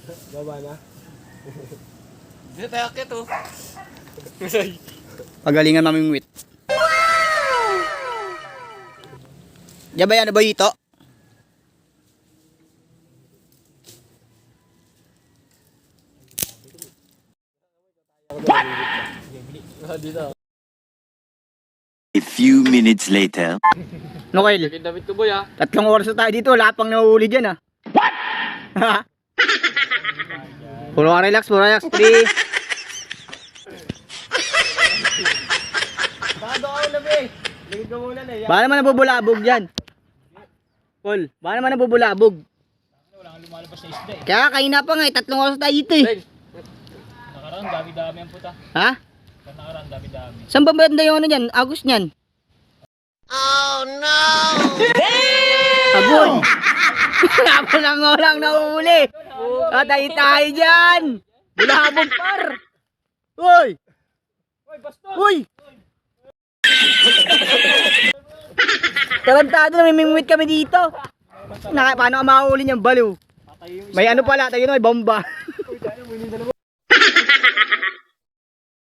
Baba na. Dito tayo akit oh. Pagalingan maming wit. Diyan ba yan? Ano ba ito? Dito. A few minutes later. No, Kyle? Laging damit ko boy ah. 3 oras na tayo dito. Wala pang nahuhuli dyan, ah. What? Puro ka relax, puro relax. 3. Bado ako na be. Ligid ka muna na. Baka naman nabubulabog dyan. Paul, baka naman nabubulabog. Wala kang lumalabas na isda eh. Kaya kaina pa nga, 3 oras tayo dito eh. Nakaraan, dami-dami ang puta. Ha? Nakaraan, dami-dami. Saan ba banda yung ano dyan? Agos nyan? Oh no! Agoy! Wala lang walang nahuli. Patay tayo dyan. Bulabog par. Uy! Hoy, bastos! Uy! Tarantado na, may mimimit kami dito. Paano ka makahuli niyang baliw? May ano pala, tayo na, may bomba.